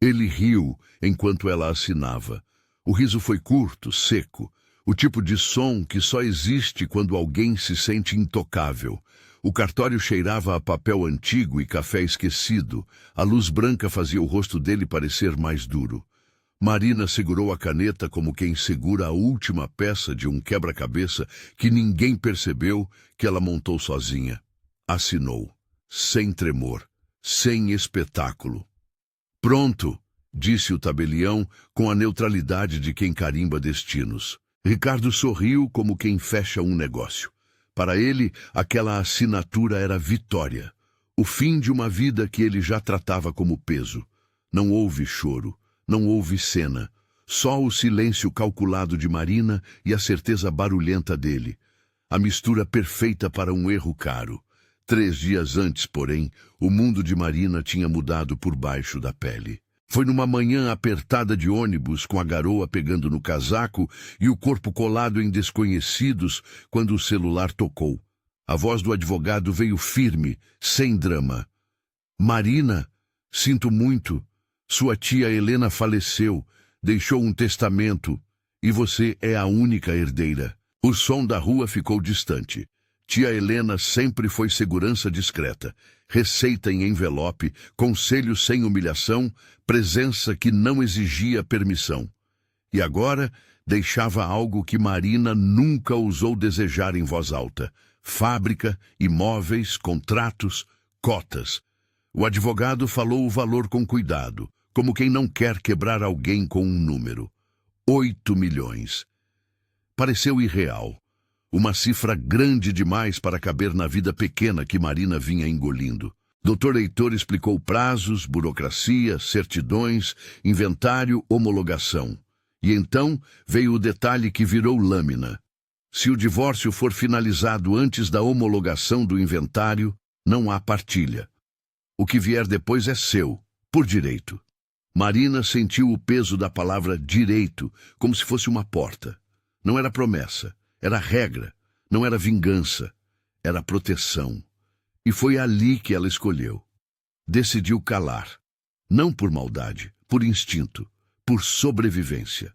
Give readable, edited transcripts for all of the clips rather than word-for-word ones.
Ele riu enquanto ela assinava. O riso foi curto, seco, o tipo de som que só existe quando alguém se sente intocável. O cartório cheirava a papel antigo e café esquecido. A luz branca fazia o rosto dele parecer mais duro. Marina segurou a caneta como quem segura a última peça de um quebra-cabeça que ninguém percebeu que ela montou sozinha. Assinou, sem tremor, sem espetáculo. Pronto, disse o tabelião com a neutralidade de quem carimba destinos. Ricardo sorriu como quem fecha um negócio. Para ele, aquela assinatura era vitória, o fim de uma vida que ele já tratava como peso. Não houve choro, não houve cena, só o silêncio calculado de Marina e a certeza barulhenta dele. A mistura perfeita para um erro caro. 3 dias antes, porém, o mundo de Marina tinha mudado por baixo da pele. Foi numa manhã apertada de ônibus, com a garoa pegando no casaco e o corpo colado em desconhecidos, quando o celular tocou. A voz do advogado veio firme, sem drama. Marina, sinto muito. Sua tia Helena faleceu, deixou um testamento, e você é a única herdeira. O som da rua ficou distante. Tia Helena sempre foi segurança discreta, receita em envelope, conselho sem humilhação, presença que não exigia permissão. E agora deixava algo que Marina nunca ousou desejar em voz alta: fábrica, imóveis, contratos, cotas. O advogado falou o valor com cuidado, como quem não quer quebrar alguém com um número. 8 milhões. Pareceu irreal. Uma cifra grande demais para caber na vida pequena que Marina vinha engolindo. Dr. Heitor explicou prazos, burocracia, certidões, inventário, homologação. E então veio o detalhe que virou lâmina. Se o divórcio for finalizado antes da homologação do inventário, não há partilha. O que vier depois é seu, por direito. Marina sentiu o peso da palavra direito, como se fosse uma porta. Não era promessa. Era regra, não era vingança, era proteção. E foi ali que ela escolheu. Decidiu calar. Não por maldade, por instinto, por sobrevivência.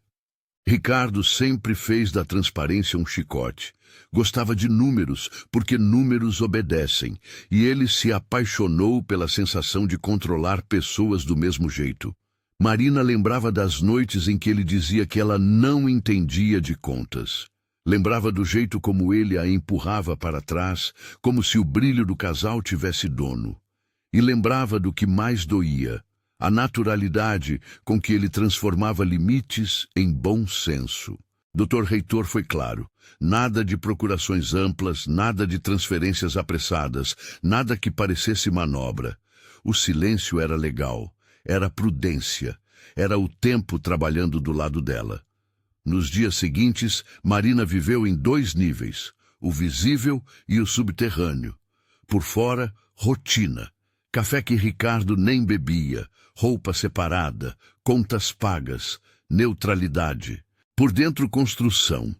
Ricardo sempre fez da transparência um chicote. Gostava de números, porque números obedecem, e ele se apaixonou pela sensação de controlar pessoas do mesmo jeito. Marina lembrava das noites em que ele dizia que ela não entendia de contas. Lembrava do jeito como ele a empurrava para trás, como se o brilho do casal tivesse dono. E lembrava do que mais doía, a naturalidade com que ele transformava limites em bom senso. Dr. Heitor foi claro. Nada de procurações amplas, nada de transferências apressadas, nada que parecesse manobra. O silêncio era legal, era prudência, era o tempo trabalhando do lado dela. Nos dias seguintes, Marina viveu em 2 níveis, o visível e o subterrâneo. Por fora, rotina. Café que Ricardo nem bebia, roupa separada, contas pagas, neutralidade. Por dentro, construção.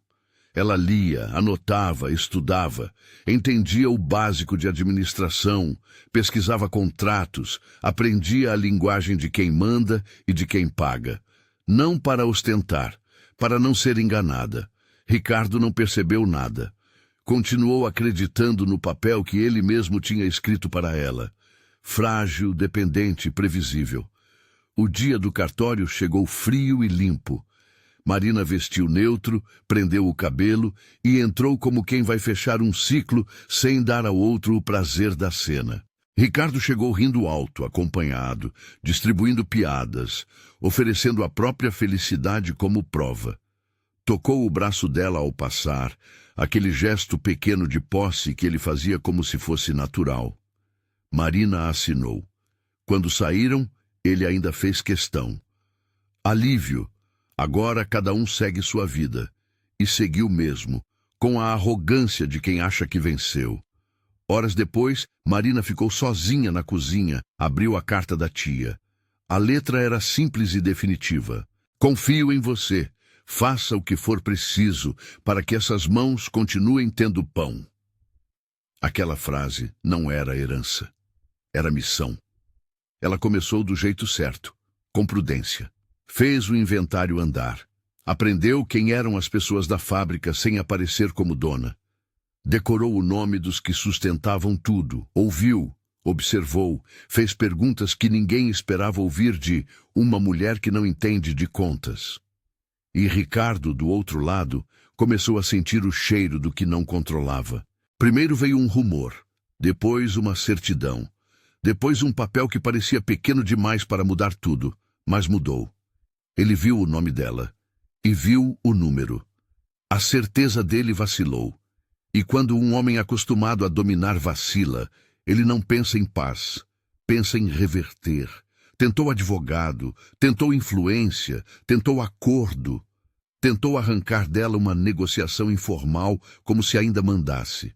Ela lia, anotava, estudava, entendia o básico de administração, pesquisava contratos, aprendia a linguagem de quem manda e de quem paga. Não para ostentar, para não ser enganada. Ricardo não percebeu nada. Continuou acreditando no papel que ele mesmo tinha escrito para ela. Frágil, dependente, previsível. O dia do cartório chegou frio e limpo. Marina vestiu neutro, prendeu o cabelo e entrou como quem vai fechar um ciclo sem dar ao outro o prazer da cena. Ricardo chegou rindo alto, acompanhado, distribuindo piadas, oferecendo a própria felicidade como prova. Tocou o braço dela ao passar, aquele gesto pequeno de posse que ele fazia como se fosse natural. Marina assinou. Quando saíram, ele ainda fez questão. Alívio. Agora cada um segue sua vida. E seguiu mesmo, com a arrogância de quem acha que venceu. Horas depois, Marina ficou sozinha na cozinha, abriu a carta da tia. A letra era simples e definitiva. Confio em você. Faça o que for preciso para que essas mãos continuem tendo pão. Aquela frase não era herança. Era missão. Ela começou do jeito certo, com prudência. Fez o inventário andar. Aprendeu quem eram as pessoas da fábrica sem aparecer como dona. Decorou o nome dos que sustentavam tudo, ouviu, observou, fez perguntas que ninguém esperava ouvir de uma mulher que não entende de contas. E Ricardo, do outro lado, começou a sentir o cheiro do que não controlava. Primeiro veio um rumor, depois uma certidão, depois um papel que parecia pequeno demais para mudar tudo, mas mudou. Ele viu o nome dela e viu o número. A certeza dele vacilou. E quando um homem acostumado a dominar vacila, ele não pensa em paz, pensa em reverter. Tentou advogado, tentou influência, tentou acordo, tentou arrancar dela uma negociação informal como se ainda mandasse.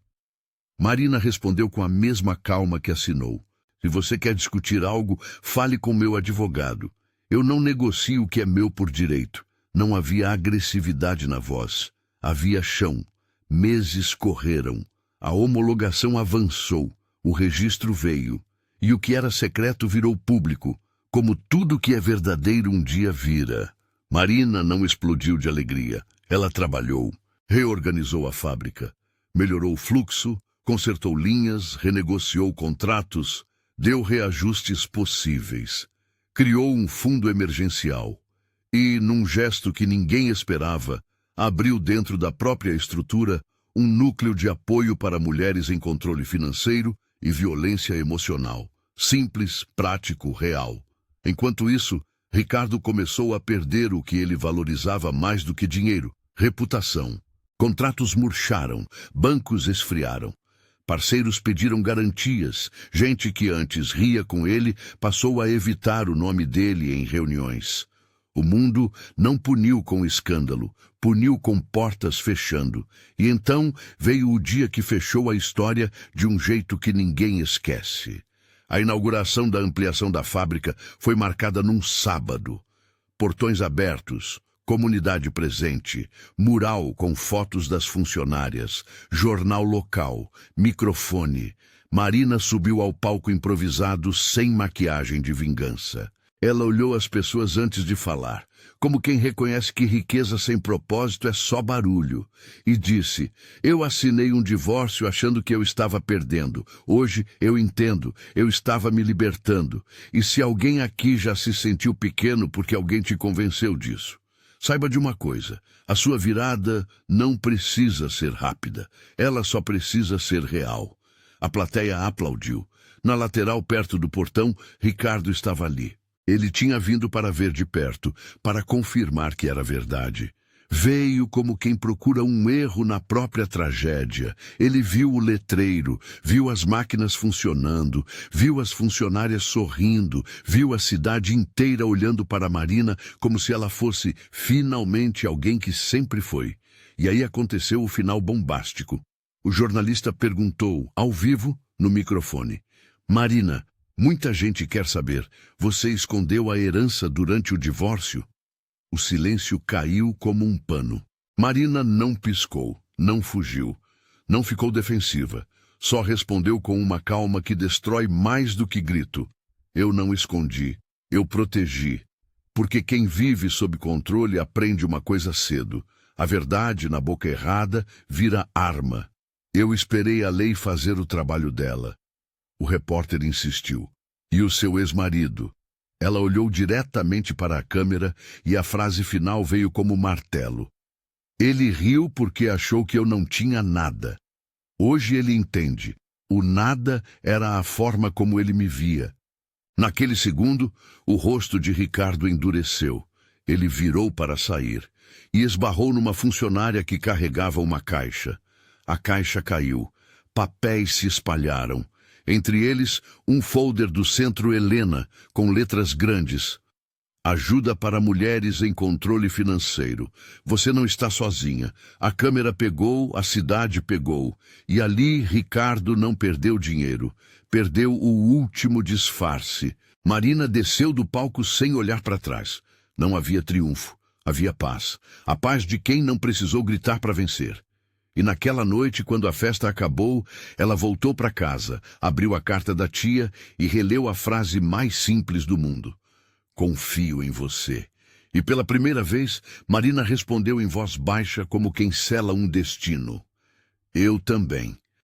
Marina respondeu com a mesma calma que assinou. Se você quer discutir algo, fale com meu advogado. Eu não negocio o que é meu por direito. Não havia agressividade na voz. Havia chão. Meses correram. A homologação avançou. O registro veio. E o que era secreto virou público, como tudo que é verdadeiro um dia vira. Marina não explodiu de alegria. Ela trabalhou, reorganizou a fábrica, melhorou o fluxo, consertou linhas, renegociou contratos, deu reajustes possíveis, criou um fundo emergencial e, num gesto que ninguém esperava, abriu dentro da própria estrutura um núcleo de apoio para mulheres em controle financeiro e violência emocional. Simples, prático, real. Enquanto isso, Ricardo começou a perder o que ele valorizava mais do que dinheiro: reputação. Contratos murcharam, bancos esfriaram. Parceiros pediram garantias. Gente que antes ria com ele passou a evitar o nome dele em reuniões. O mundo não puniu com escândalo, puniu com portas fechando. E então veio o dia que fechou a história de um jeito que ninguém esquece. A inauguração da ampliação da fábrica foi marcada num sábado. Portões abertos, comunidade presente, mural com fotos das funcionárias, jornal local, microfone. Marina subiu ao palco improvisado sem maquiagem de vingança. Ela olhou as pessoas antes de falar, como quem reconhece que riqueza sem propósito é só barulho, e disse: eu assinei um divórcio achando que eu estava perdendo. Hoje eu entendo, eu estava me libertando. E se alguém aqui já se sentiu pequeno porque alguém te convenceu disso, saiba de uma coisa: a sua virada não precisa ser rápida, ela só precisa ser real. A plateia aplaudiu. Na lateral, perto do portão, Ricardo estava ali. Ele tinha vindo para ver de perto, para confirmar que era verdade. Veio como quem procura um erro na própria tragédia. Ele viu o letreiro, viu as máquinas funcionando, viu as funcionárias sorrindo, viu a cidade inteira olhando para Marina como se ela fosse finalmente alguém que sempre foi. E aí aconteceu o final bombástico. O jornalista perguntou, ao vivo, no microfone: Marina, muita gente quer saber, você escondeu a herança durante o divórcio? O silêncio caiu como um pano. Marina não piscou, não fugiu, não ficou defensiva. Só respondeu com uma calma que destrói mais do que grito: eu não escondi, eu protegi. Porque quem vive sob controle aprende uma coisa cedo: a verdade na boca errada vira arma. Eu esperei a lei fazer o trabalho dela. O repórter insistiu: e o seu ex-marido? Ela olhou diretamente para a câmera e a frase final veio como martelo: ele riu porque achou que eu não tinha nada. Hoje ele entende. O nada era a forma como ele me via. Naquele segundo, o rosto de Ricardo endureceu. Ele virou para sair e esbarrou numa funcionária que carregava uma caixa. A caixa caiu. Papéis se espalharam. Entre eles, um folder do Centro Helena, com letras grandes: ajuda para mulheres em controle financeiro. Você não está sozinha. A câmera pegou, a cidade pegou. E ali, Ricardo não perdeu dinheiro. Perdeu o último disfarce. Marina desceu do palco sem olhar para trás. Não havia triunfo. Havia paz. A paz de quem não precisou gritar para vencer. E naquela noite, quando a festa acabou, ela voltou para casa, abriu a carta da tia e releu a frase mais simples do mundo: Confio em você. E pela primeira vez, Marina respondeu em voz baixa como quem sela um destino. Eu também.